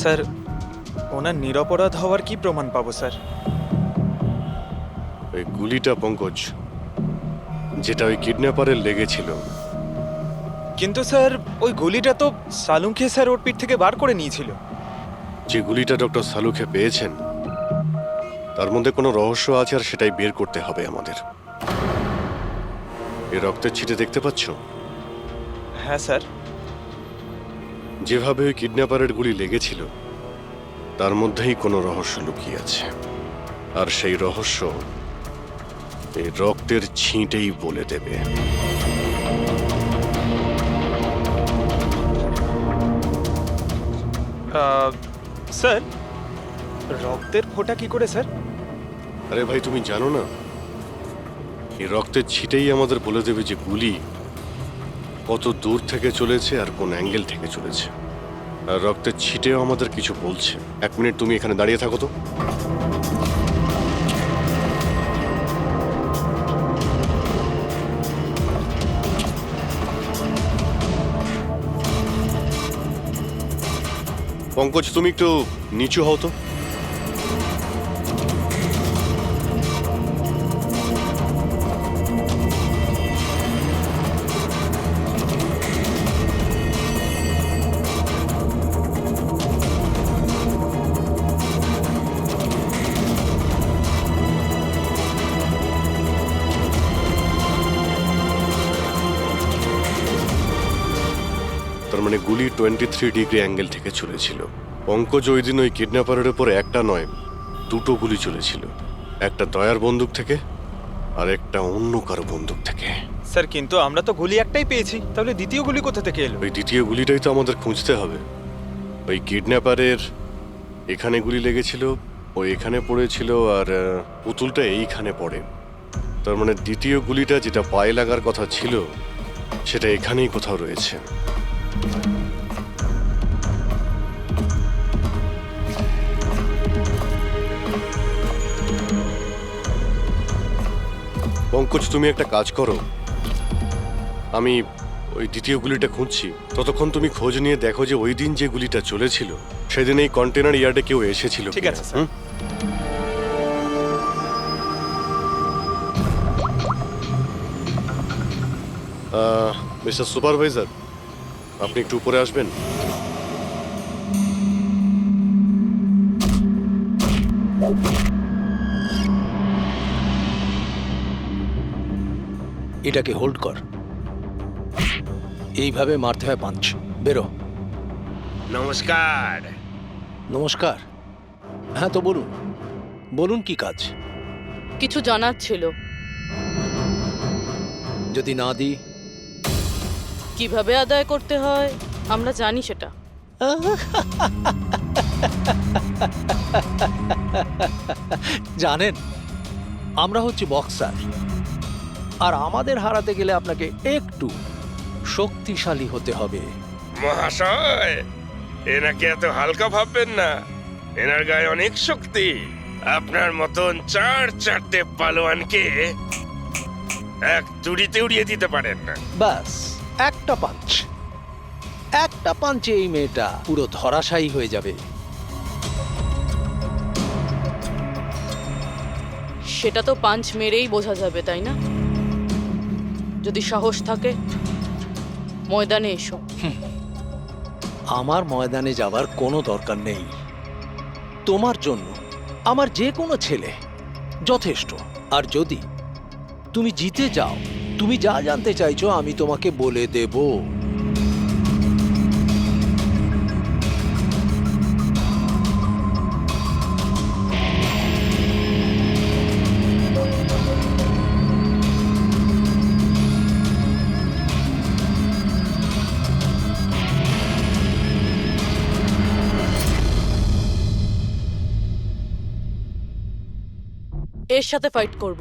Sir, ওনার নিরপরাধ হওয়ার কি প্রমাণ পাবো স্যার? ওই গুলিটা পঙ্কজ, যেটা ওই কিডন্যাপারের লেগেছিল। কিন্তু স্যার, ওই গুলিটা তো সালুঙ্কে স্যার ওর পিঠ থেকে বার করে নিয়েছিল। যে গুলিটা ডক্টর সালুখে পেয়েছেন তার মধ্যে কোনো রহস্য আছে, আর সেটাই বের করতে হবে আমাদের। এই রক্তের ছিটে দেখতে পাচ্ছ? হ্যাঁ স্যার। যেভাবে ওই কিডন্যাপারের গুলি লেগেছিল তার মধ্যেই কোনো রহস্য লুকিয়ে আছে, আর সেই রহস্য এই রক্তের ছিটেই বলে দেবে। স্যার, রক্তের ফোঁটা কি করে স্যার? আরে ভাই, তুমি জানো না, এই রক্তের ছিটেই আমাদের বলে দেবে যে গুলি কত দূর থেকে চলেছে আর কোন অ্যাঙ্গেল থেকে চলেছে। আর রক্তের ছিটেও আমাদের কিছু বলছে। 1 মিনিট তুমি এখানে দাঁড়িয়ে থাকো তো। পঙ্কজ, তুমি একটু নিচু হও তো। তার মানে গুলি 23 ডিগ্রি অ্যাঙ্গেল থেকে চলেছিল। পঙ্কজ, ওই দিন ওই কিডন্যাপারের উপর একটা নয়, 2টো গুলি চলেছিল। একটা দয়ার বন্দুক থেকে আর একটা অন্য কারো বন্দুক থেকে। স্যার, কিন্তু আমরা তো গুলি একটাই পেয়েছি, তাহলে দ্বিতীয় গুলি কোথা থেকে এলো? ওই দ্বিতীয় গুলিটাই তো আমাদের খুঁজতে হবে। ওই কিডন্যাপারের এখানে গুলি লেগেছিল, ও এখানে পড়েছিল, আর পুতুলটা এইখানে পড়ে। তার মানে দ্বিতীয় গুলিটা যেটা পায়ে লাগার কথা ছিল সেটা এখানেই কোথাও রয়েছে। পঙ্কজ, তুমি একটা কাজ করো, আমি ওই দ্বিতীয় গুলিটা খুঁজছি, ততক্ষণ তুমি খোঁজ নিয়ে দেখো যে ওই দিন যে গুলিটা চলেছিল সেদিন এই কন্টেনার ইয়ার্ডে কেউ এসেছিল ঠিক কিনা। আছে স্যার। মিস্টার সুপারভাইজার, আপনি একটু উপরে আসবেন। এটাকে হোল্ড কর। এইভাবে মারতে হয় পাঞ্চ। বেরো। নমস্কার। নমস্কার। হ্যাঁ, তো বলুন, বলুন কি কাজ? কিছু জানার ছিল। যদি না দিই? কিভাবে আদায় করতে হয় আমরা জানি সেটা। জানেন, আমরা হচ্ছে বক্সার, আর আমাদের হারাতে গেলে আপনাকে একটু শক্তিশালী হতে হবে। মহাশয়, এনাকে এত হালকা ভাববেন না, এনার গায়ে অনেক শক্তি। আপনার মতন 4-4টে পালোয়ানকে এক তুড়িতে উড়িয়ে দিতে পারেন না। ব্যাস, একটা পাঞ্চ, একটা পাঞ্চে এই মেয়েটা পুরো ধরাশায়ী হয়ে যাবে। সেটা তো পাঞ্চ মেরেই বোঝা যাবে, তাই না? যদি সাহস থাকে ময়দানে এসো। আমার ময়দানে যাবার কোনো দরকার নেই। তোমার জন্য আমার যে কোনো ছেলে যথেষ্ট। আর যদি তুমি জিতে যাও, তুমি যা জানতে চাইছো আমি তোমাকে বলে দেব। এর সাথে ফাইট করব।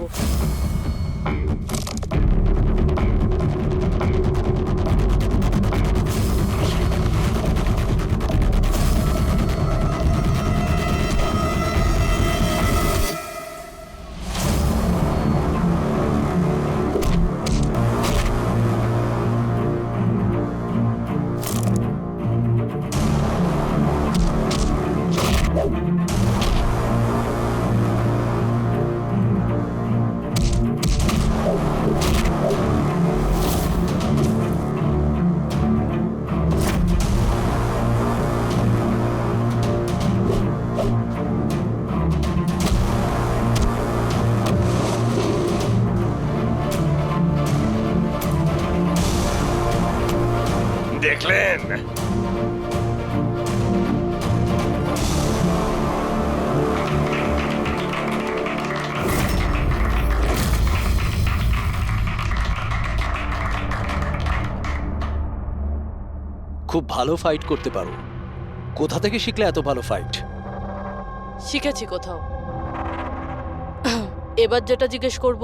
খুব ভালো ফাইট করতে পারো। কোথা থেকে শিখলে এত ভালো ফাইট? শিখেছি কোথাও। এবার যেটা জিজ্ঞেস করব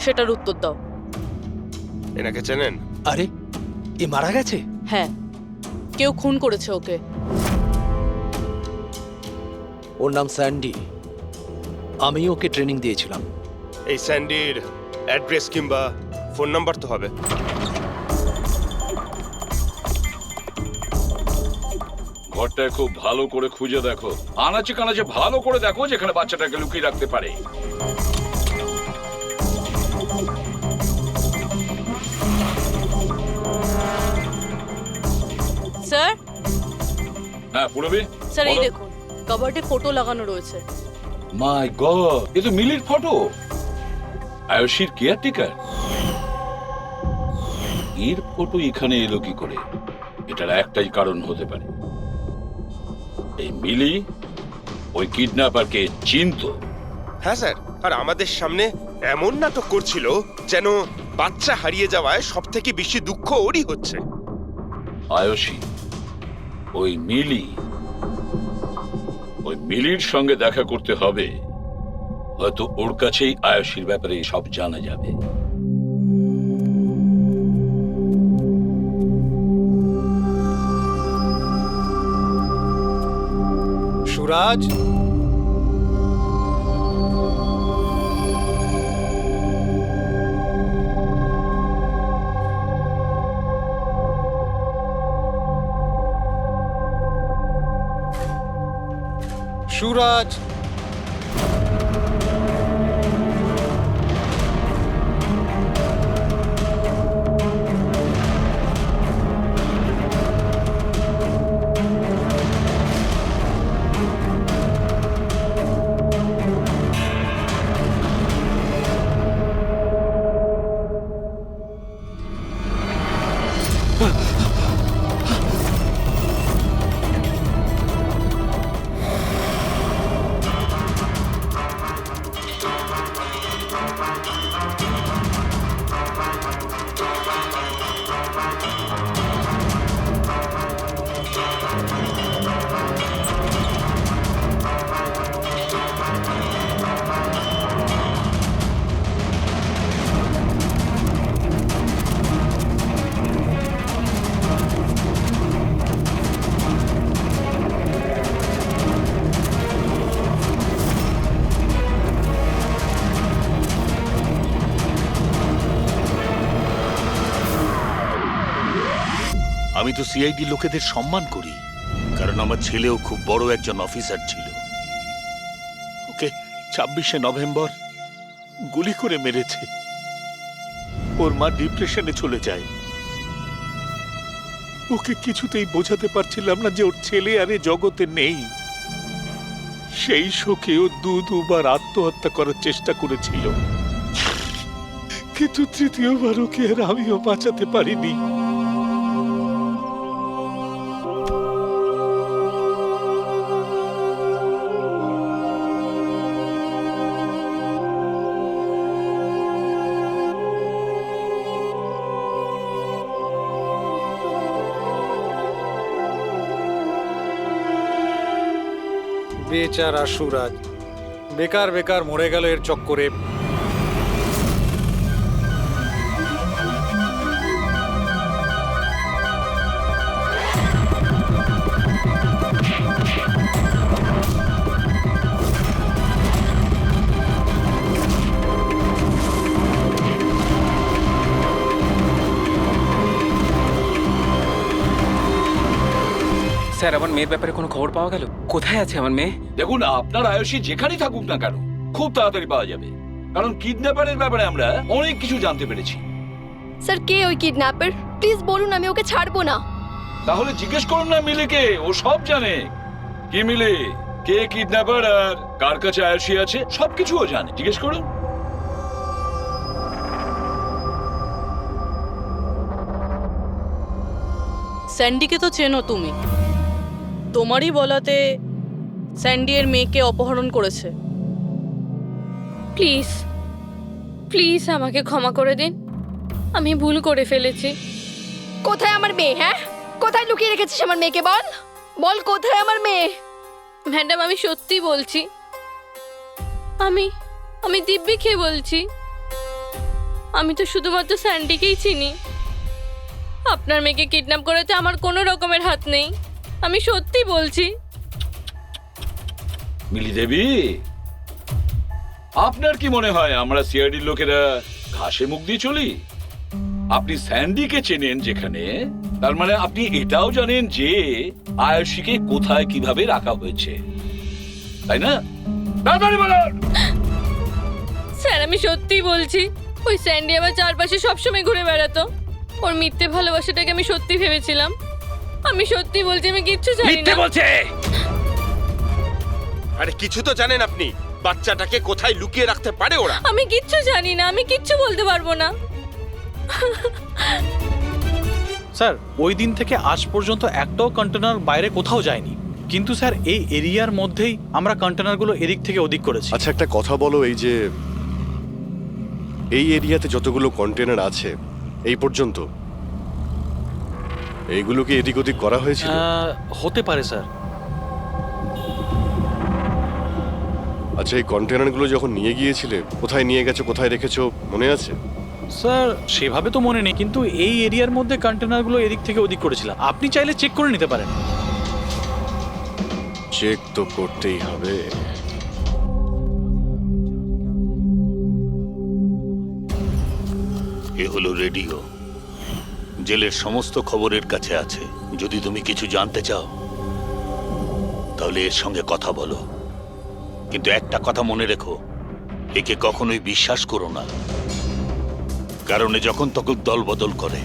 সেটার উত্তর দাও। এনাকে চেনেন? আরে, এ মারা গেছে? হ্যাঁ, কেউ খুন করেছে ওকে। ওর নাম স্যান্ডি। আমি ওকে ট্রেনিং দিয়েছিলাম। এই স্যান্ডির অ্যাড্রেস কিংবা ফোন নাম্বার তো হবে। ঘরটায় খুব ভালো করে খুঁজে দেখো, আনাচে কানাচে ভালো করে দেখো যেখানে বাচ্চাটাকে লুকিয়ে রাখতে পারে। স্যার, হ্যাঁ পুরবি, স্যার এই দেখুন, কাবার্ডে ফটো লাগানো রয়েছে। মাই গড, এ তো মিলির ফটো। আয়ুষীর কেয়ারটেকার। এর ফটো এখানে এলো কি করে? এটার একটাই কারণ হতে পারে, এই মিলি ওই কিডন্যাপারকে চিনতো। হ্যাঁ স্যার, আর আমাদের সামনে এমন নাটক করছিল যেন বাচ্চা হারিয়ে যাওয়ায় সব থেকে বেশি দুঃখ ওরই হচ্ছে। আয়ুষী, ওই মিলির সঙ্গে দেখা করতে হবে। হয়তো ওর কাছেই আয়ুষীর ব্যাপারে সব জানা যাবে। সুরাজ, সুরাজ, আমি তো সিআইডি লোকেদের সম্মান করি, কারণ আমার ছেলেও খুব বড় একজন অফিসার ছিল। ওকে 26শে নভেম্বর গুলি করে মেরেছে। ওর মা ডিপ্রেশনে চলে যায়। ওকে কিছুতেই বোঝাতে পারছিলাম না যে ওর ছেলে আর এ জগতে নেই। সেই শোকে ও দুবার আত্মহত্যা করার চেষ্টা করেছিল, কিন্তু তৃতীয়বার ওকে আর আমিও বাঁচাতে পারিনি। বেচারা সুরাজ বেকার বেকার মরে গেল এর চক্করে। স্যার, আমার মেয়ের ব্যাপারে কোনো খবর পাওয়া গেল? কোথায় আছে আমার মেয়ে? দেখুন, আপনার আয়ুষী যেখানেই থাকুক না কেন খুব তাড়াতাড়ি পাওয়া যাবে, কারণ কিডন্যাপারের ব্যাপারে আমরা অনেক কিছু জানতে পেরেছি। স্যার, কে ওই কিডন্যাপার? প্লিজ বলুন, আমি ওকে ছাড়বো না। তাহলে জিজ্ঞেস করুন না মিলিকে, ও সব জানে। কি মিলি, কে কিডন্যাপার আর কার কাছে আয়ুষী আছে সবকিছু ও জানে, জিজ্ঞেস করুন। স্যান্ডিকে তো চেনো তুমি, তোমারই বলাতে স্যান্ডি এর মেয়েকে অপহরণ করেছে। প্লিজ প্লিজ আমাকে ক্ষমা করে দিন, আমি ভুল করে ফেলেছি। কোথায় আমার মেয়ে? হ্যাঁ, কোথায় লুকিয়ে রেখেছিস আমার মেয়েকে? বল বল, কোথায় আমার মেয়ে? ম্যাডাম আমি সত্যি বলছি, আমি আমি দিব্যি বলছি, আমি তো শুধুমাত্র স্যান্ডিকেই চিনি। আপনার মেয়েকে কিডন্যাপ করাতে আমার কোনো রকমের হাত নেই, আমি সত্যি বলছি। মিলি দেবী, আপনার কি মনে হয় আমরা সিআইডির লোকেরা ঘাসে মুখ দিয়ে চলি? আপনি স্যান্ডিকে চেনেন যেখানে, তার মানে আপনি এটাও জানেন যে আয়ুষীকে কোথায় কিভাবে রাখা হয়েছে, তাই না? তাড়াতাড়ি বলুন। স্যার আমি সত্যি বলছি, ওই স্যান্ডি আমার চারপাশে সবসময় ঘুরে বেড়াতো। ওর মিথ্যে ভালোবাসাটাকে আমি সত্যি ভেবেছিলাম। আমি সত্যি বলছি, আমি কিচ্ছু জানি মিথ্যে না। বলছে। আরে কিছু তো জানেন আপনি, বাচ্চাটাকে কোথায় লুকিয়ে রাখতে পারে ওরা? আমি কিচ্ছু জানি না, আমি কিচ্ছু বলতে পারবো না। স্যার ওই দিন থেকে আজ পর্যন্ত একটাও কন্টেনার বাইরে কোথাও যায়নি, কিন্তু স্যার এই এরিয়ার মধ্যেই আমরা কন্টেনারগুলো এদিক থেকে ওদিক করেছি। আচ্ছা একটা কথা বলো, এই যে এই এরিয়াতে যতগুলো কন্টেনার আছে এই পর্যন্ত, এইগুলোকে এদিক ওদিক করা হয়েছিল? হতে পারে স্যার। আচ্ছা এই কন্টেনারগুলো যখন নিয়ে গিয়েছিলে, কোথায় নিয়ে গেছো, কোথায় রেখেছো মনে আছে? স্যার সেভাবে তো মনে নেই, কিন্তু এই এরিয়ার মধ্যে কন্টেনারগুলো এদিক থেকে ওদিক করেছিলাম। আপনি চাইলে চেক করে নিতে পারেন। চেক তো করতেই হবে। এ হলো রেডিও, জেলের সমস্ত খবরের কাছে আছে। যদি তুমি কিছু জানতে চাও তাহলে এর সঙ্গে কথা বলো, কিন্তু একটা কথা মনে রেখো, একে কখনোই বিশ্বাস করো না, কারণ এ যখন তখন দল বদল করে।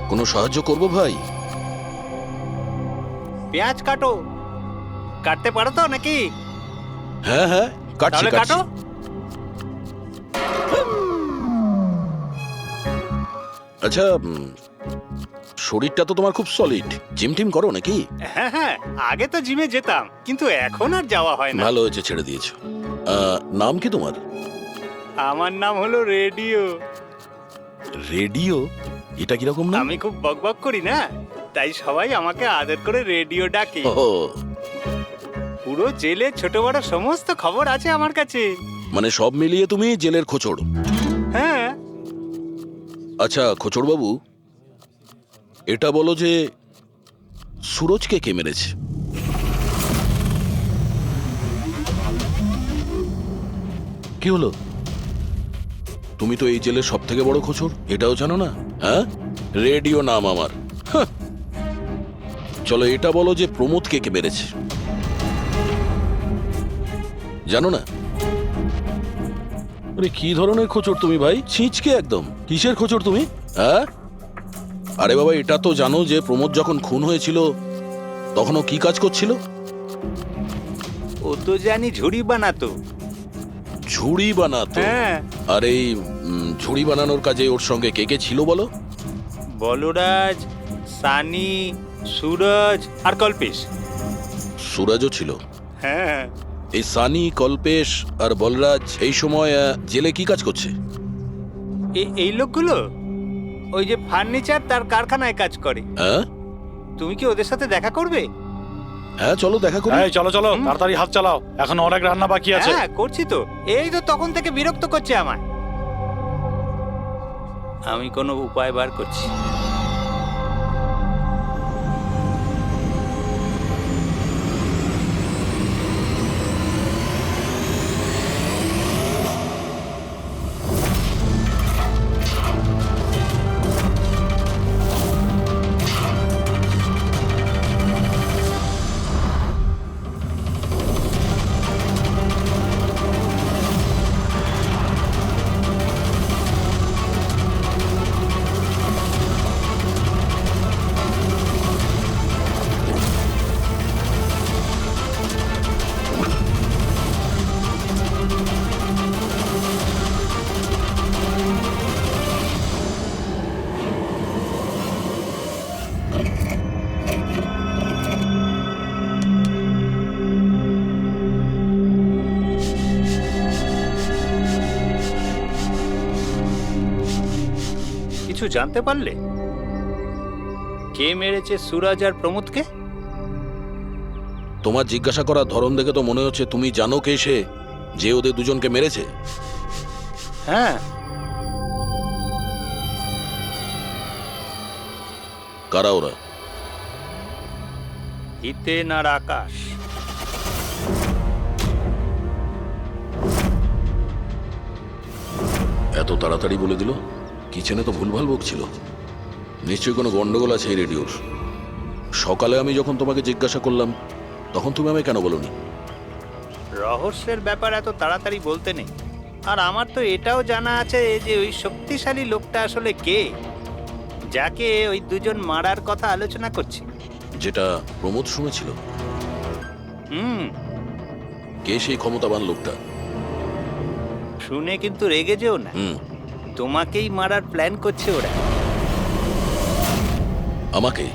কোনো সাহায্য করব ভাই? পেঁয়াজ কাটো, কাটতে পারো তো নাকি? হ্যাঁ হ্যাঁ, কাটছি কাটছি। আচ্ছা, শরীরটা তো তোমার খুব সলিড, জিম টিম করো নাকি? হ্যাঁ হ্যাঁ, আগে তো জিমে যেতাম, কিন্তু এখন আর যাওয়া হয় না। ভালো হয়েছে ছেড়ে দিয়েছো। নাম কি তোমার? আমার নাম হলো রেডিও। রেডিও? এটা কিরকম নাম? আমি খুব বকবক করি না, তাই সবাই আমাকে আদর করে রেডিও ডাকে। ও, পুরো জেলে ছোট বড় সমস্ত খবর আছে আমার কাছে। মানে সব মিলিয়ে তুমি জেলের খোঁচড়। হ্যাঁ। আচ্ছা খোঁচড় বাবু, এটা বলো যে সুরজকে কে মেরেছে? কি হলো? তুমি তো এই জেলের সব থেকে বড় খোঁচড়, এটাও জানো না? হ্যাঁ, রেডিও নাম আমার। হাহ। চলো এটা বলো যে প্রমোদকে কে মেরেছে? জানো না? আরে কি ধরনের খোঁচড় তুমি ভাই, ছিঁচকে একদম। কিসের খোঁচড় তুমি? হ্যাঁ, আরে বাবা এটা তো জানো যে প্রমোদ যখন খুন হয়েছিল তখন ও কি কাজ করছিল? ও তো জানি ঝুড়ি বানাতো। ঝুড়ি বানাতো? হ্যাঁ। আর এই ঝুড়ি বানানোর কাজে ওর সঙ্গে কে কে ছিল বলো? বলরাজ, সানি, সুরজ আর কল্পেশ। সুরজও ছিল? হ্যাঁ। এই সানি, কল্পেশ আর বলরাজ এই সময় জেলে কি কাজ করছে? এই লোকগুলো ওই যে ফার্নিচার তার কারখানায় কাজ করে। হ্যাঁ, তুমি কি ওদের সাথে দেখা করবে? হ্যাঁ চলো দেখা করি। চলো চলো, তাড়াতাড়ি হাত চালাও, এখন অনেক রান্না বাকি আছে। হ্যাঁ করছি তো, এই তো তখন থেকে বিরক্ত করছে আমায়। আমি কোনো উপায় বার করছি। কিছু জানতে পারলে? কে মেরেছে সুরজ আর প্রমোদকে? তোমার জিজ্ঞাসা করার ধরন দেখে তো মনে হচ্ছে তুমি জানো কে সে, যে ওদের দুজনকে মেরেছে। হ্যাঁ, কারা ওরা? হিতেন আর আকাশ। এত তাড়াতাড়ি বলে দিল? কিচেনে তো ভুলভাল বকছিল। নিশ্চয়ই কোনো গন্ডগোল আছে এই রেডিওর। সকালে আমি যখন তোমাকে জিজ্ঞাসা করলাম তখন তুমি আমায় কেন বলোনি? রহস্যের ব্যাপার এত তাড়াতাড়ি বলতে নেই। আর আমার তো এটাও জানা আছে যে ওই শক্তিশালী লোকটা আসলে কে, যাকে ওই দুজন মারার কথা আলোচনা করছে। যেটা প্রমোদ শুনেছিল। কে সেই ক্ষমতাবান লোকটা? শুনে কিন্তু রেগে যেও না। তোমাকেই মারার প্ল্যান করছে ওরা। আমাকে?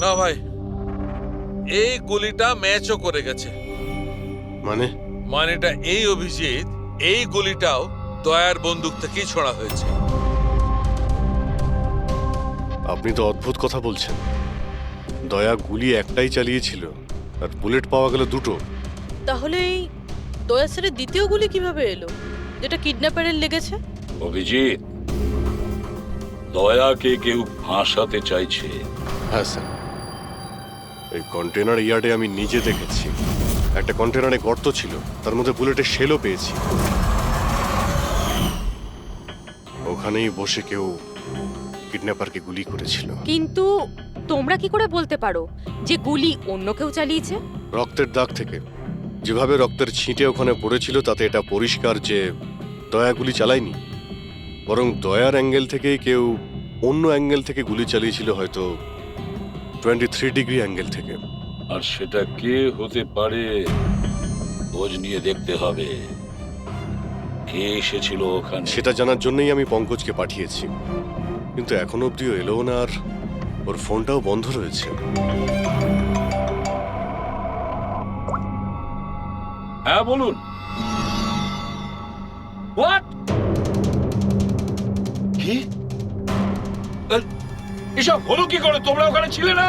না ভাই, এই গুলিটা ম্যাচও করে গেছে। মানেটা এই অভিজিৎ, এই গুলিটাও দয়ার বন্দুক থেকেই ছোড়া হয়েছে। আপনি তো অদ্ভুত কথা বলছেন। দয়া গুলি একটাই চালিয়েছিল আর বুলেট পাওয়া গেল দুটো। তাহলে এই দয়া স্যারের দ্বিতীয় গুলি কিভাবে এলো, যেটা কিডন্যাপারের লেগেছে? অভিজিৎ, দয়াকে কেউ ফাঁসাতে চাইছে। হ্যাঁ স্যার, এই কন্টেনার ইয়ার্ডে আমি নিজে দেখেছি। একটা কন্টেনারে গর্ত ছিল, তার মধ্যে বুলেটের শেলও পেয়েছি। ওখানেই বসে কেউ কিডন্যাপারকে গুলি করেছিল। কিন্তু তোমরা কি করে বলতে পারো যে গুলি অন্য কেউ চালিয়েছে? রক্তের দাগ থেকে যেভাবে রক্তের ছিটে ওখানে পড়েছিল তাতে এটা পরিষ্কার যে দয়া গুলি চালায়নি, বরং দয়ার অ্যাঙ্গেল থেকেই কেউ অন্য অ্যাঙ্গেল থেকে গুলি চালিয়েছিল, হয়তো 23 ডিগ্রি অ্যাঙ্গেল থেকে। আর সেটা কে হতে পারে খোঁজ নিয়ে দেখতে হবে। কে এসেছিল ওখানে সেটা জানার জন্যই আমি পঙ্কজকে পাঠিয়েছি, কিন্তু এখনো অব্দিও এলো না, আর ওর ফোনটাও বন্ধ রয়েছে। হ্যাঁ বলুন। হোয়াট? কি এসব হলো কি করে? তোমরা ওখানে ছিলে না?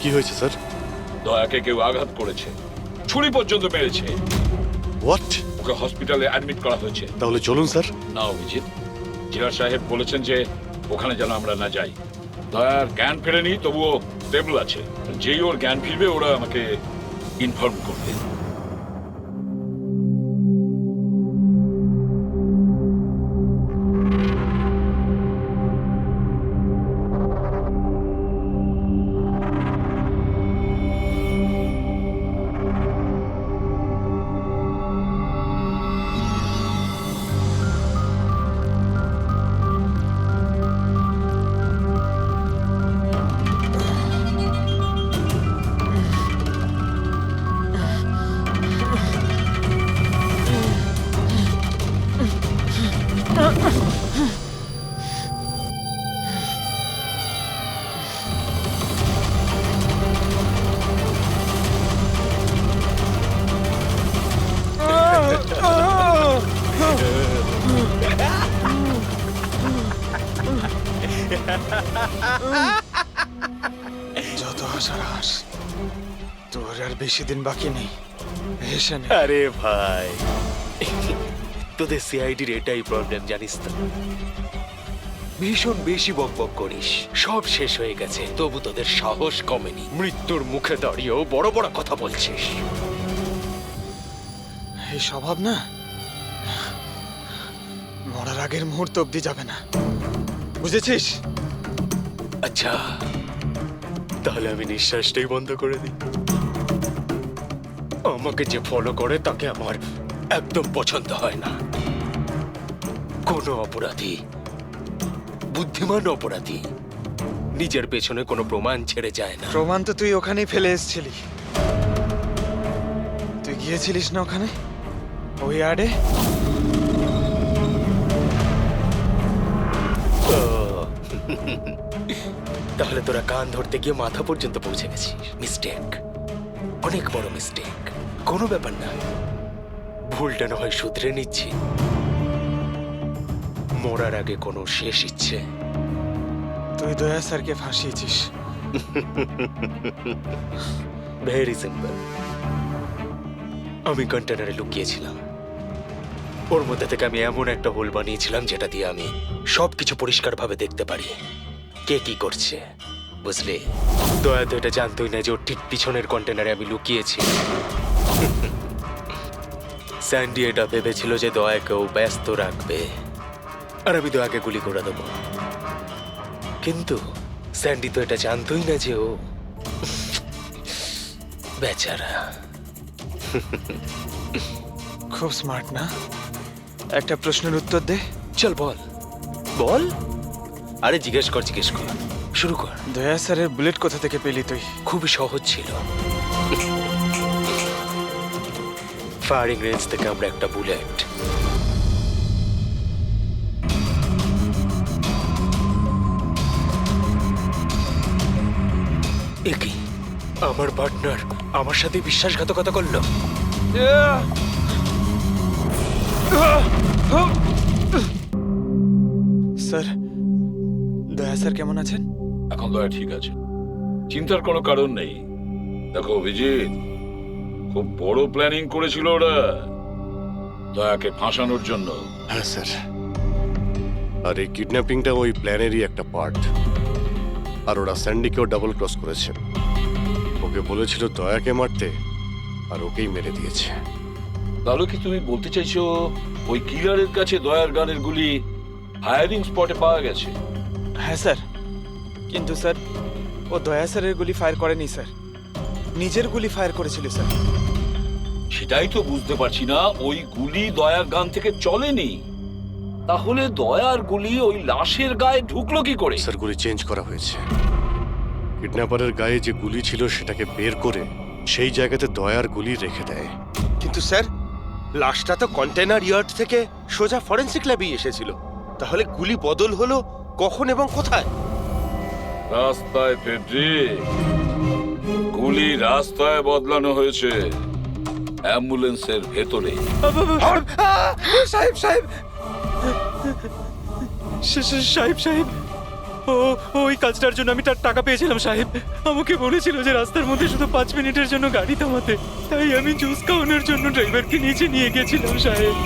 কি হয়েছে স্যার? দয়াকে কেউ আঘাত করেছে, ছুরি পর্যন্ত মেরেছে। হোয়াট? ওকে হসপিটালে অ্যাডমিট করা হয়েছে। তাহলে চলুন স্যার। না অভিজিৎ, জিলা সাহেব বলেছেন যে ওখানে যেন আমরা না যাই। দয়ার জ্ঞান ফেরেনি, তবুও স্টেবল আছে। যেই ওর জ্ঞান ফিরবে ওরা আমাকে ইনফর্ম করবে। যত হাসার হাস, তোর আর বেশি দিন বাকি নেই। হেসে নে। আরে ভাই, তোদের সিআইডির এটাই প্রবলেম জানিস তো, ভীষণ বেশি বকবক করিস। সব শেষ হয়ে গেছে, তবু তোদের সাহস কমেনি। মৃত্যুর মুখে দাঁড়িয়েও বড় বড় কথা বলছিস। এই স্বভাব না মরার আগের মুহূর্ত অব্দি যাবে না, বুঝেছিস? আচ্ছা, তাহলে আমি নিঃশ্বাসটাই বন্ধ করে দিই। আমাকে যে ফলো করে তাকে আমার একদম পছন্দ হয় না। কোনো অপরাধী, বুদ্ধিমান অপরাধী, নিজের পেছনে কোনো প্রমাণ ছেড়ে যায় না। প্রমাণ তো তুই ওখানেই ফেলে এসেছিলি। তুই গিয়েছিলিস না ওখানে, ওই আড়ে? তাহলে তোরা কান ধরতে গিয়ে মাথা পর্যন্ত পৌঁছে গেছিস। মিস্টেক, অনেক বড় মিস্টেক। কোনো ব্যাপার না, ভুলটা না হয় শুধরে নিচ্ছি। মরার আগে কোনো শেষ ইচ্ছে? তুই দয়া স্যারকে ফাঁসিয়েছিস। Very simple. আমি কন্টেনারে লুকিয়েছিলাম, ওর মধ্যে থেকে আমি এমন একটা হোল বানিয়েছিলাম যেটা দিয়ে আমি সবকিছু পরিষ্কারভাবে দেখতে পারি, কে কি করছে, বুঝলি? দয়া তো এটা জানতোই না যে ওর ঠিক পিছনের কন্টেনারে আমি লুকিয়েছি। স্যান্ডি এটা ভেবেছিল যে দয়াকেও ব্যস্ত রাখবে আর আমি দয়াকে গুলি করে দেবো, কিন্তু স্যান্ডি তো এটা জানতোই না যে ও বেচারা। খুব স্মার্ট না? একটা প্রশ্নের উত্তর দে। চল বল বল। আরে জিজ্ঞেস কর, শুরু কর। দয়া স্যারের বুলেট কোথা থেকে পেলি তুই? খুবই সহজ ছিল। ফায়ারিং রেঞ্জ থেকে আমরা একটা বুলেট একই আমার পার্টনার আমার সাথে বিশ্বাসঘাতকতা করলো। স্যার, দয়া স্যার কেমন আছেন? এখন দয়া ঠিক আছে, চিন্তার কোনো কারণ নেই। দেখো অভিজিৎ, খুব বড় প্ল্যানিং করেছিল ওরা দয়াকে ফাঁসানোর জন্য। হ্যাঁ স্যার, আর এই কিডন্যাপিংটা ওই প্ল্যানেরই একটা পার্ট। আর ওরা স্যান্ডিকেও ডাবল ক্রস করেছে। ওকে বলেছিল দয়াকে মারতে, আর ওকেই মেরে দিয়েছে। তাহলে কি তুমি বলতে চাইছো ওই কিলারের কাছে দয়ার গানের গুলি ফায়ারিং স্পটে পাওয়া গেছে? হ্যাঁ স্যার, কিন্তু স্যার ও দয়া স্যারের গুলি ফায়ার করেনি স্যার, নিজের গুলি ফায়ার করেছিল স্যার। সেটাই তো বুঝতে পারছি না, ওই গুলি দয়ার গান থেকে চলেনি, তাহলে দয়ার গুলি ওই লাশের গায়ে ঢুকলো কি করে? স্যার, গুলি চেঞ্জ করা হয়েছে। কিডন্যাপারের গায়ে যে গুলি ছিল সেটাকে বের করে সেই জায়গাতে দয়ার গুলি রেখে দেয়। কিন্তু স্যার, লাশটা তো কন্টেনার ইয়ার্ড থেকে সোজা ফরেনসিক ল্যাবে এসেছিল, তাহলে গুলি বদল হলো কখন এবং কোথায়? রাস্তায় ফেডরিক, গুলি রাস্তায় বদলানো হয়েছে, অ্যাম্বুলেন্সের ভেতরে। সাহেব সাহেব সাহেব সাহেব, ওই কাজটার জন্য আমি তার টাকা পেয়েছিলাম সাহেব। আমাকে বলেছিল যে রাস্তার মধ্যে শুধু 5 মিনিটের জন্য গাড়ি থামাতে, তাই আমি জুস খাওয়ানোর জন্য ড্রাইভারকে নিচে নিয়ে গেছিলাম সাহেব।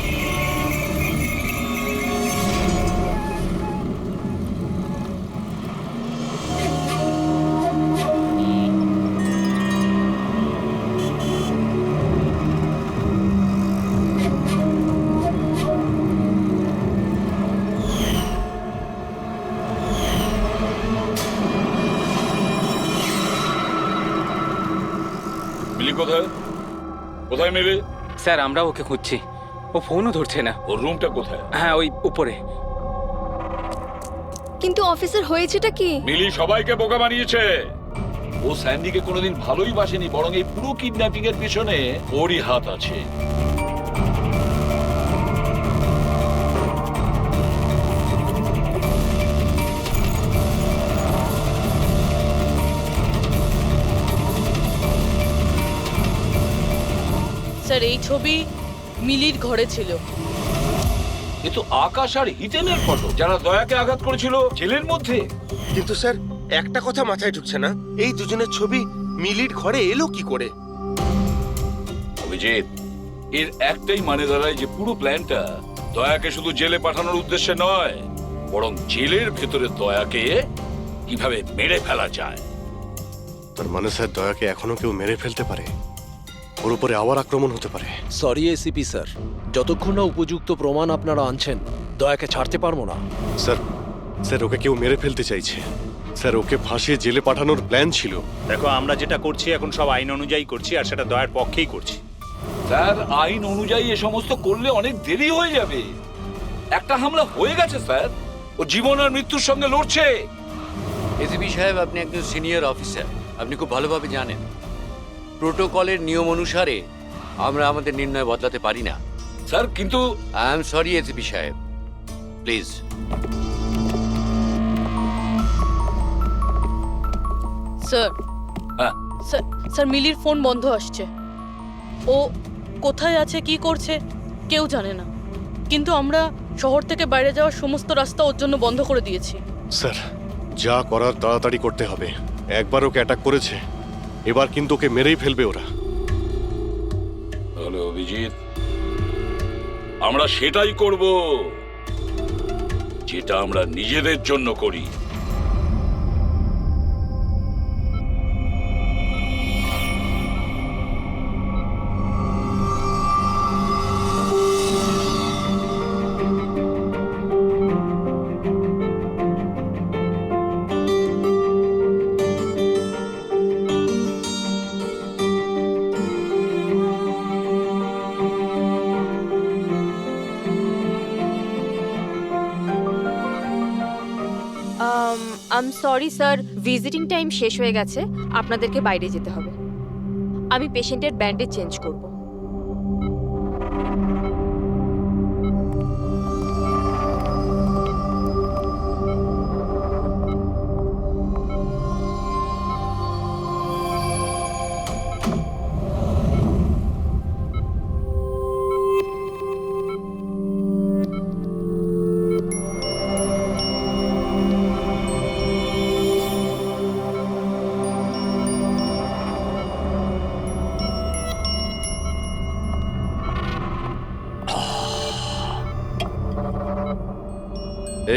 মিলি কোথায়? কোথায় মিলি? স্যার, আমরা ওকে খুঁজছি, ও ফোনও ধরছে না। ওর রুমটা কোথায়? হ্যাঁ, ওই উপরে। কিন্তু অফিসার হয়েছেটা কি? মিলি সবাইকে বোকা বানিয়েছে। ও স্যান্ডিকে কোনোদিন ভালোই বাসেনি, বরং এই পুরো কিডন্যাপিং এর পিছনে ওরই হাত আছে। স্যার, এই ছবি মিলির ঘরে ছিল। এ তো আকাশ আর হিতেনের ফটো, যারা দয়াকে আঘাত করেছিল জেলের মধ্যে। কিন্তু স্যার একটা কথা মাথায় ঢুকছে না, এই দুজনের ছবি মিলির ঘরে এলো কি করে? অভিজিৎ, এর একটাই মানে দাঁড়ায় যে পুরো প্ল্যানটা দয়াকে শুধু জেলে পাঠানোর উদ্দেশ্যে নয়, বরং জেলের ভেতরে দয়াকে কিভাবে মেরে ফেলা যায়। তার মানে স্যার দয়াকে এখনো কেউ মেরে ফেলতে পারে, ওর উপরে আবার আক্রমণ হতে পারে। সরি এসিপি স্যার, যতক্ষণ না উপযুক্ত প্রমাণ আপনারা আনছেন দয়াকে ছাড়তে পারবো না। স্যার স্যার ওকে কেউ মেরে ফেলতে চাইছে স্যার, ওকে ফাঁসিয়ে জেলে পাঠানোর প্ল্যান ছিল। দেখো, আমরা যেটা করছি এখন সব আইন অনুযায়ী করছি, আর সেটা দয়ার পক্ষেই করছি। স্যার, আইন অনুযায়ী এ সমস্ত করলে অনেক দেরি হয়ে যাবে। একটা হামলা হয়ে গেছে স্যার, ও জীবন আর মৃত্যুর সঙ্গে লড়ছে। এসিপি সাহেব, আপনি একজন সিনিয়র অফিসার, আপনি খুব ভালোভাবে জানেন প্রোটোকলের নিয়ম অনুসারে আমরা আমাদের নির্ণয় বদলাতে পারি না। স্যার কিন্তু আই এম সরি এসিপি সাহেব, প্লিজ। স্যার, হ্যাঁ, স্যার মিলির ফোন বন্ধ আসছে। ও কোথায় আছে, কি করছে কেউ জানে না, কিন্তু আমরা শহর থেকে বাইরে যাওয়ার সমস্ত রাস্তা ওর জন্য বন্ধ করে দিয়েছি। স্যার যা করার তাড়াতাড়ি করতে হবে, একবার ওকে অ্যাটাক করেছে, এবার কিন্তু ওকে মেরেই ফেলবে ওরা। তাহলে অভিজিৎ, আমরা সেটাই করব যেটা আমরা নিজেদের জন্য করি। I am sorry sir, visiting time শেষ হয়ে গেছে, আপনাদেরকে বাইরে যেতে হবে। আমি পেশেন্টের ব্যান্ডেজ চেঞ্জ করব।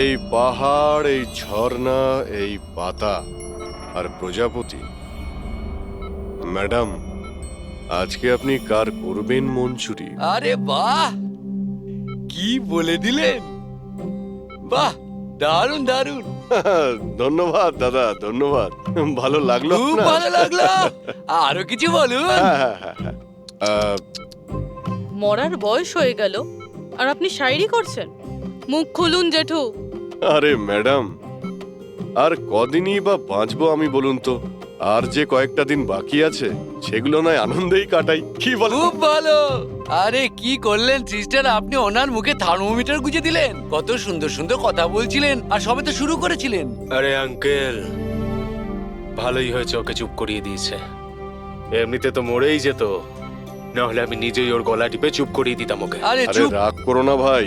এই পাহাড়, এই ঝর্ণা, এই পাতা আর প্রজাপতি। ম্যাডাম, আজকে আপনি কার করবেন মন চুরি? আরে বাহ, কি বলে দিলেন! বাহ, দারুণ দারুণ। ধন্যবাদ দাদা, ধন্যবাদ। ভালো লাগলো খুব আপনার? ভালো লাগলো। আরো কিছু বলুন। মরার বয়স হয়ে গেল আর আপনি শায়েরি করছেন? মুখ খুলুন জেঠু। আরে ম্যাডাম, আর কদিনই বা বাঁচবো আমি বলুন তো? আর যে কয়েকটা দিন বাকি আছে সেগুলো নয় আনন্দেই কাটাই, কি বল? খুব ভালো। আরে কি করলেন সিস্টার, আপনি ওনার মুখে থার্মোমিটার গুঁজে দিলেন। কত সুন্দর সুন্দর কথা বলছিলেন আর সবে তো শুরু করেছিলেন। আরে আঙ্কেল, ভালোই হয়েছে ওকে চুপ করিয়ে দিয়েছে, এমনিতে তো মরেই যেত, নাহলে আমি নিজেই ওর গলা টিপে চুপ করিয়ে দিতাম ওকে। আরে আরে চুপ। রাগ করো না ভাই,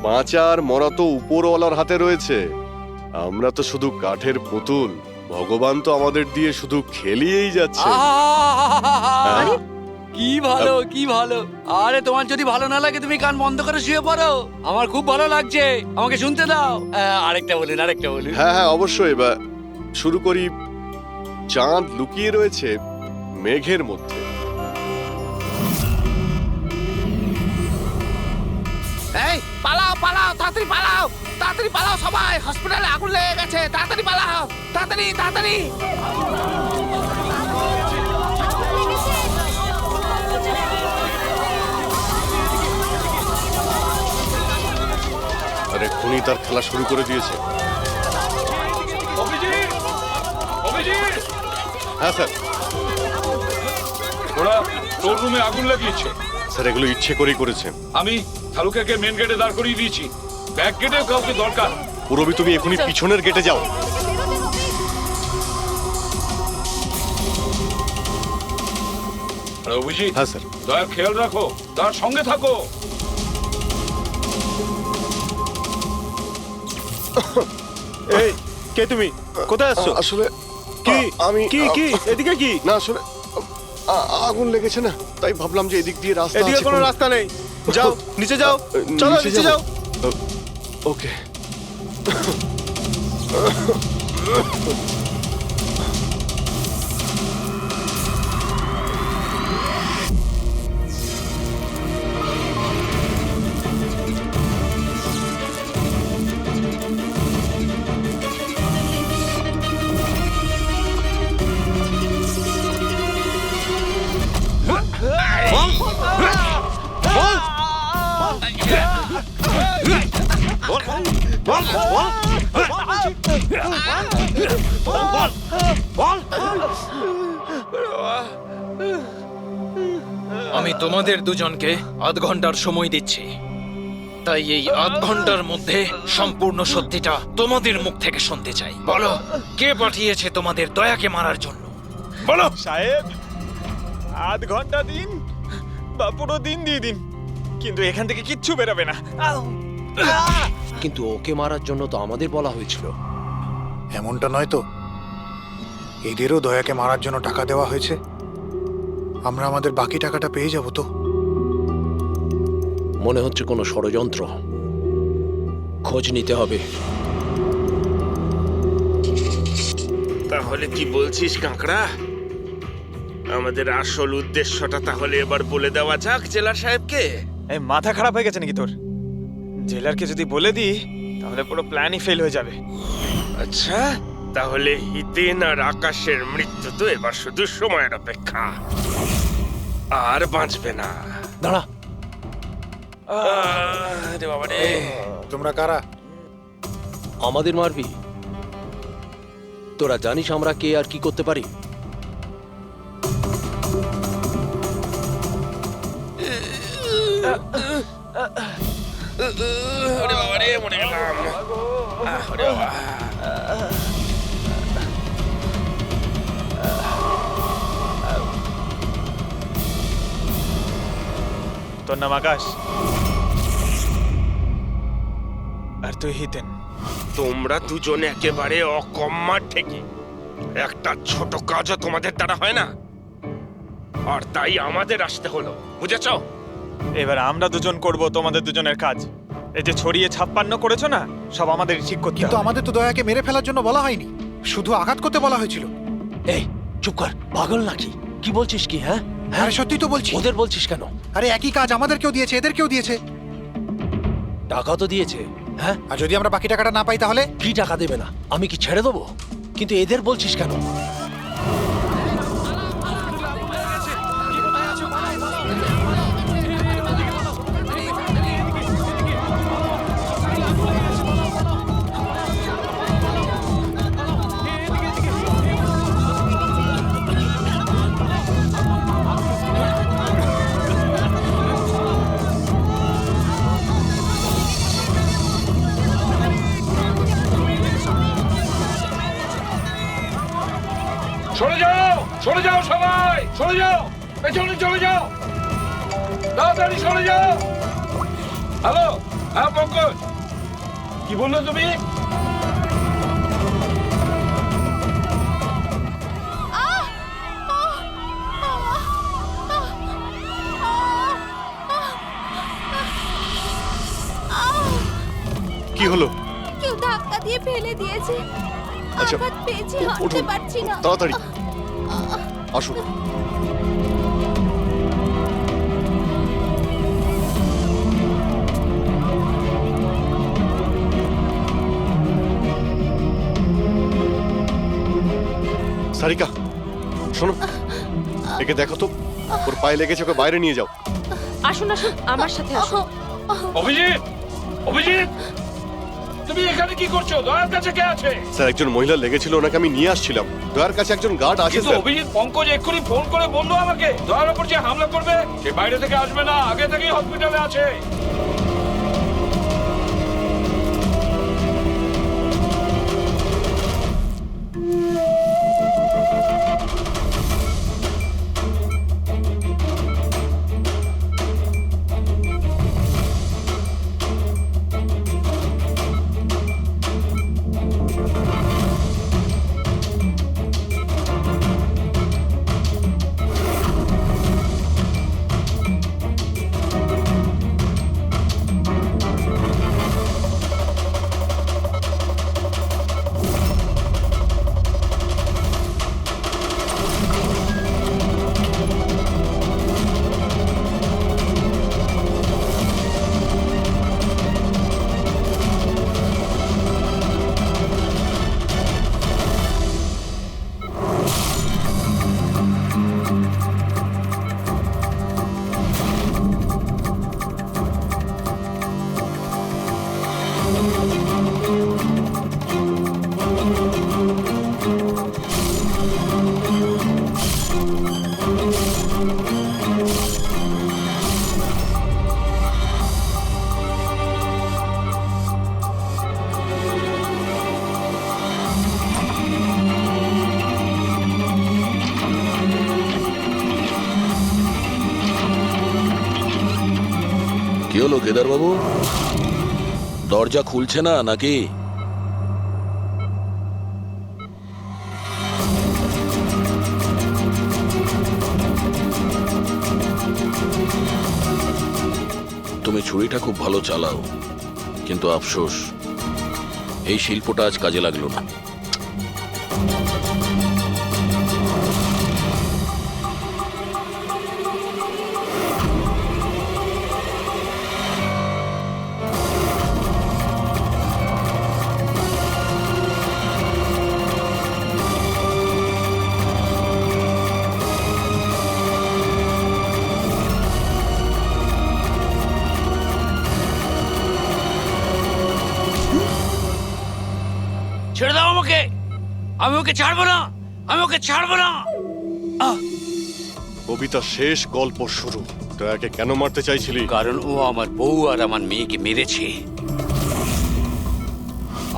বাঁচা আর মরা তো উপরওয়ালার হাতে রয়েছে, আমরা তো শুধু কাঠের পুতুল। ভগবান তো আমাদের দিয়ে শুধু খেলিয়েই যাচ্ছে। আরে কি ভালো, কি ভালো। আরে তোমার যদি ভালো না লাগে তুমি কান বন্ধ করে শুয়ে পড়ো, আমার খুব ভালো লাগছে, আমাকে শুনতে দাও। আরেকটা বলুন, আরেকটা বলুন। হ্যাঁ হ্যাঁ অবশ্যই, এবার শুরু করি। চাঁদ লুকিয়ে রয়েছে মেঘের মধ্যে। এই পালাও পালাও, তাড়াতাড়ি পালাও, তাড়াতাড়ি পালাও সবাই, হসপিটালে আগুন লেগে গেছে, তাড়াতাড়ি পালাও, তাড়াতাড়ি তাড়াতাড়ি। আরে খুনি তার খেলা শুরু করে দিয়েছে। অভিজিৎ, অভিজিৎ, হ্যাঁ স্যার। ওরা তোর রুমে আগুন লাগিয়েছে। স্যার এগুলো ইচ্ছে করেই করেছে। আমি থালুকাকে মেন গেটে দাঁড় করিয়ে দিয়েছি, ব্যাক গেটেও কাউকে দরকার। পুরবি তুমি এখনই পিছনের গেটে যাও। অভিজিৎ, হ্যাঁ স্যার। দয়া খেয়াল রাখো, তার সঙ্গে থাকো। এই কে তুমি কোথায় আসছো? আসলে কি আমি কি কি এদিকে কি? না আসলে আগুন লেগেছে না, তাই ভাবলাম যে এদিক দিয়ে রাস্তা এদিকে আছে কোনো রাস্তা নেই, যাও নিচে যাও, চলো নিচে যাও। ওকে। আমি তোমাদের দুজনকে আধ ঘন্টার সময় দিচ্ছি, তাই এই আধ ঘন্টার মধ্যে সম্পূর্ণ সত্যিটা তোমাদের মুখ থেকে শুনতে চাই। বলো, কে পাঠিয়েছে তোমাদের দয়াকে মারার জন্য? বলো। সাহেব, আধ ঘন্টা দিন বা পুরো দিন দিয়ে দিন, কিন্তু এখান থেকে কিচ্ছু বেরোবে না। কিন্তু ওকে মারার জন্য তো আমাদের বলা হয়েছিল। এমনটা নয় তো, এদেরও দয়াকে মারার জন্য টাকা দেওয়া হয়েছে। আমরা আমাদের বাকি টাকাটা পেয়ে যাব তো? মনে হচ্ছে কোনো ষড়যন্ত্র, খোঁজ নিতে হবে। তাহলে কি বলছিস কাঁকড়া? আমাদের আসল উদ্দেশ্যটা তাহলে এবার বলে দেওয়া যাক জেলার সাহেবকে। এই মাথা খারাপ হয়ে গেছে নাকি তোর? জেলারকে যদি বলে দিই তাহলে পুরো প্ল্যানই ফেল হয়ে যাবে। আচ্ছা, তাহলে হিতেন আর আকাশের মৃত্যু তো এবার শুধু সময়ের অপেক্ষা, আর বাঁচবে না। দাঁড়া, রে বাবা রে। তোমরা কারা? আমাদের মারবি? তোরা জানিস আমরা কে আর কি করতে পারি? ওরে বাবা রে, মরে গেলাম। ওরে বাবা। তোর নাম আকাশ আর তুই হিতেন। তোমরা দুজনে একেবারে অকম্মা ঠেকি। একটা ছোট কাজও তোমাদের দ্বারা হয় না, আর তাই আমাদের আসতে হলো, বুঝেছো? এবার আমরা দুজন করব তোমাদের দুজনের কাজ। এই যে ছড়িয়ে 56 করেছো না, সব আমাদের ঠিক করতে কিন্তু হবে। আমাদের তো দয়াকে মেরে ফেলার জন্য বলা হয়নি, শুধু আঘাত করতে বলা হয়েছিল। এই চুপ কর, পাগল নাকি? কি বলছিস কি? হ্যাঁ আরে সত্যি তো বলছি। ওদের বলছিস কেন? আরে একই কাজ আমাদেরকেও দিয়েছে, এদেরকেও দিয়েছে। টাকা তো দিয়েছে। হ্যাঁ, আর যদি আমরা বাকি টাকাটা না পাই তাহলে? কি টাকা দেবে না? আমি কি ছেড়ে দেবো? কিন্তু এদের বলছিস কেন? সরে যাও, সরে যাও সবাই, সরে যাও, পেছনে চলে যাও, তাড়াতাড়ি সরে যাও। হ্যালো, হ্যাঁ পঙ্কজ, কি বললে তুমি? কি হলো? কেউ ধাক্কা দিয়ে ফেলে দিয়েছে। আচ্ছা, আঘাত পেয়েছি, হাঁটতে উঠুন পারছি না। তাড়াতাড়ি আসুন। সারিকা, শোনো, একে দেখো তো, ওর পায়ে লেগেছে, ওকে বাইরে নিয়ে যাও। আসুন আসুন, আমার সাথে আসুন। অভিজিৎ, অভিজিৎ, তুমি এখানে কি করছো? দয়ার কাছে কে আছে? স্যার, একজন মহিলা লেগেছিল, ওনাকে আমি নিয়ে আসছিলাম। দয়ার কাছে একজন গার্ড আছে কিন্তু স্যার। অভিজিৎ, পঙ্কজ এক্ষুনি ফোন করে বললো আমাকে দয়ার উপর যে হামলা করবে সে বাইরে থেকে আসবে না, আগে থেকেই হসপিটালে আছে। হলো কেদার বাবু? দরজা খুলছে না নাকি? তুমি ছুরিটা খুব ভালো চালাও, কিন্তু আফসোস এই শিল্পটা আজ কাজে লাগলো না। ছেড়ে দাও আমাকে, আমি ওকে ছাড়বো না, আমি ওকে ছাড়বো না। কবিতা শেষ, গল্প শুরু। দয়াকে কেন মারতে চাইছিলি? কারণ ও আমার বউ আর আমার মেয়েকে মেরেছে।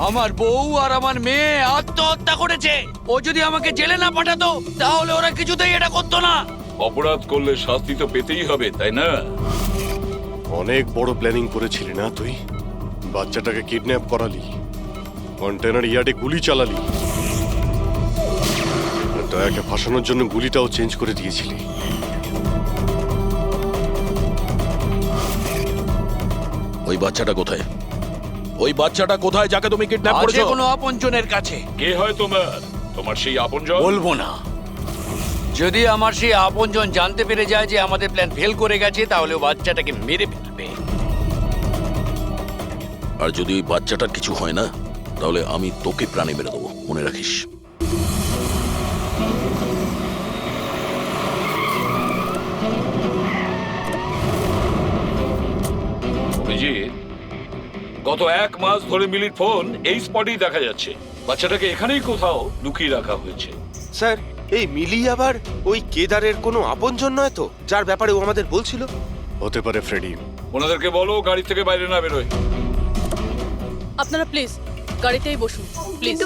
আমার বউ আর আমার মেয়ে আত্মহত্যা করেছে। ও যদি আমাকে জেলে না পাঠাতো তাহলে ওরা কিছুতেই এটা করতো না। অপরাধ করলে শাস্তি তো পেতেই হবে, তাই না? অনেক বড় প্ল্যানিং করেছিলি না তুই? বাচ্চাটাকে কিডন্যাপ করালি, কন্টেনার ইয়ার্ডে গুলি চালালি, আর দয়াকে ফাঁসানোর জন্য গুলিটাও চেঞ্জ করে দিয়েছিলি। ওই বাচ্চাটা কোথায়? ওই বাচ্চাটা কোথায় যাকে তুমি কিডন্যাপ আছে করেছো? কোনো আপনজনের কাছে। কে হয় তোমার সেই আপনজন? বলবো না। যদি আমার সেই আপনজন জানতে পেরে যায় যে আমাদের প্ল্যান ফেল করে গেছে তাহলে ও বাচ্চাটাকে মেরে ফেলবে। আর যদি ওই বাচ্চাটার কিছু হয় না তাহলে আমি তোকে প্রাণে মেরে দেবো, মনে রাখিস। অভিজিৎ, গত 1 মাস ধরে মিলির ফোন এই স্পটেই দেখা যাচ্ছে। বাচ্চাটাকে এখানেই কোথাও লুকিয়ে রাখা হয়েছে। স্যার, এই মিলি আবার ওই কেদারের কোনো আপনজন নয় তো, যার ব্যাপারে ও আমাদের বলছিল? হতে পারে ফ্রেডি। ওনাদেরকে বলো গাড়ি থেকে বাইরে না বেরোয়। আপনারা প্লিজ গাড়িতেই বসুন প্লিজ।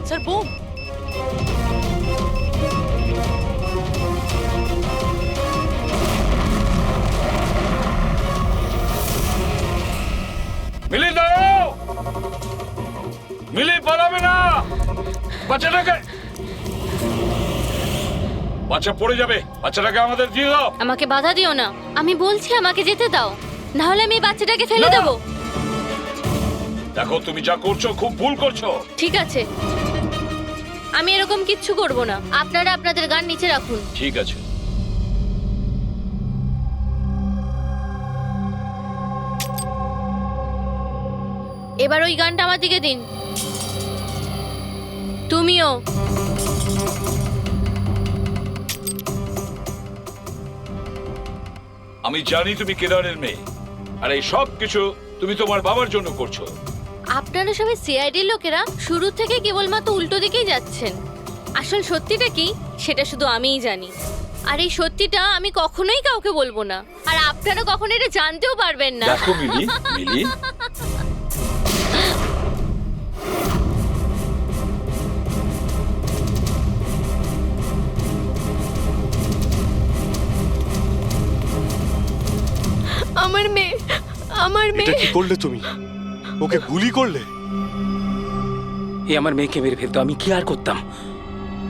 Sir bomb. মিলি দাও, মিলি পালাবে না। বাচ্চাটাকে, বাচ্চা পড়ে যাবে। বাচ্চাটাকে আমাদের দিয়ে দাও। আমাকে বাধা দিও না, আমি বলছি আমাকে যেতে দাও, না হলে আমি বাচ্চাটাকে ফেলে দেবো। দেখো তুমি যা করছো খুব ভুল করছো। ঠিক আছে, আমি এরকম কিচ্ছু করব না। আপনারা আপনাদের গান নিচে রাখুন। ঠিক আছে। এবার ওই গানটা আমার দিকে দিন। তুমিও। আমি জানি তুমি কেদারের মেয়ে, আর এই সব কিছু তুমি তোমার বাবার জন্য করছো। আপনারা সবাই সিআইডির লোকেরা শুরু থেকে কেবলমাত্র উল্টো দিকেই যাচ্ছেন। আসল সত্যিটা কি সেটা শুধু আমিই জানি, আর এই সত্যিটা আমি কখনোই কাউকে বলবো না, আর আপনারা কখনো এটা জানতেও পারবেন না। দেখো মিলি, মিলি আমার মেয়ে আমার এটা মেয়ে কি করলে তুমি? ওকে গুলি করলে? এ আমার মেয়েকে মেরে ফেলতো, আমি কি আর করতাম?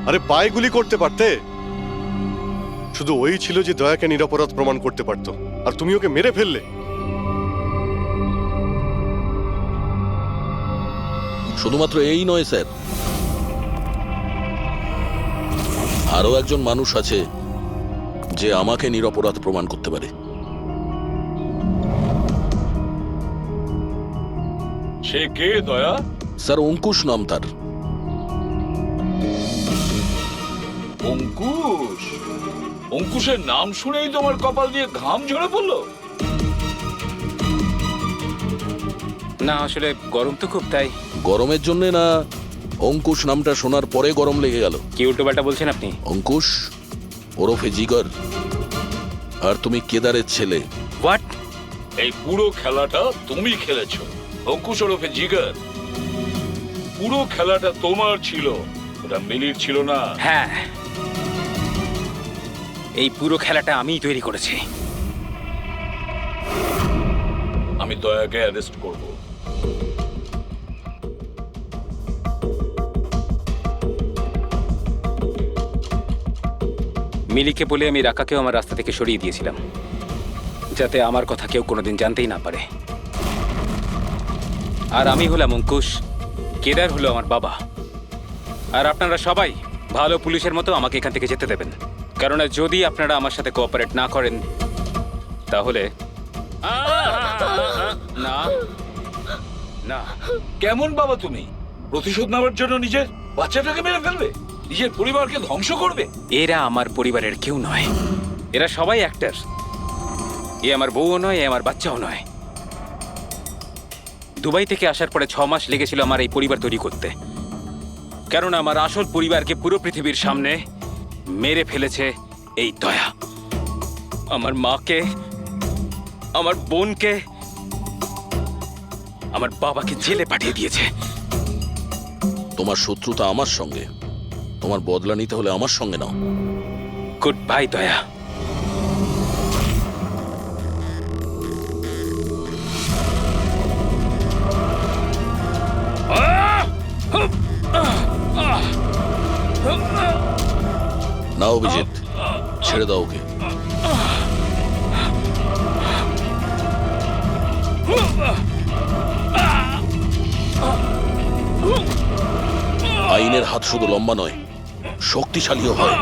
আরে পায়ে গুলি করতে পারতে। শুধু ওই ছিল যে দয়াকে নিরপরাধ প্রমাণ করতে পারতো, আর তুমি ওকে মেরে ফেললে। শুধুমাত্র এই নয় স্যার, আরো একজন মানুষ আছে যে আমাকে নিরপরাধ প্রমাণ করতে পারে। সে কে দয়া? স্যার অঙ্কুশ নাম তার। অঙ্কুশ? অঙ্কুশের নাম শুনেই তোমার কপাল দিয়ে ঘাম ঝরে পড়লো? না আসলে গরম তো খুব, তাই। গরমের জন্য না, অঙ্কুশ নামটা শোনার পরে গরম লেগে গেল। কি উল্টোপাল্টা বলছেন আপনি? অঙ্কুশ ওরফে জিগর, আর তুমি কেদারের ছেলে। হোয়াট? এই পুরো খেলাটা তুমি খেলেছো। অঙ্কুশ ওরফে জিগর, পুরো খেলাটা তোমার ছিল, ওটা মিলির ছিল না। হ্যাঁ, এই পুরো খেলাটা আমিই তৈরি করেছি। আমি দয়াকে অ্যারেস্ট করব। মিলিকে বলে আমি রাকাকেও আমার রাস্তা থেকে সরিয়ে দিয়েছিলাম, যাতে আমার কথা কেউ কোনোদিন জানতেই না পারে। আর আমি হলাম অঙ্কুশ, কেদার হলো আমার বাবা। আর আপনারা সবাই ভালো পুলিশের মতো আমাকে এখান থেকে যেতে দেবেন, কারণ যদি আপনারা আমার সাথে কোঅপারেট না করেন তাহলে না না। কেমন বাবা তুমি? প্রতিশোধ নেওয়ার জন্য নিজের বাচ্চাটাকে মেরে ফেলবে, নিজের পরিবারকে ধ্বংস করবে? এরা আমার পরিবারের কেউ নয়, এরা সবাই অ্যাক্টর। এ আমার বউও নয়, এ আমার বাচ্চাও নয়। দুবাই থেকে আসার পরে 6 মাস লেগেছিল আমার এই পরিবার তৈরি করতে, কারণ আমার আসল পরিবারকে পুরো পৃথিবীর সামনে মেরে ফেলেছে এই দয়া। আমার মাকে, আমার বোনকে, আমার বাবাকে জেলে পাঠিয়ে দিয়েছে। তোমার শত্রুতা আমার সঙ্গে, তোমার বদলা নিতে হলে আমার সঙ্গে নাও। গুড বাই দয়া। না অভিজিৎ, ছেড়ে দাও ওকে। আইনের হাত শুধু লম্বা নয়, শক্তিশালীও হয়।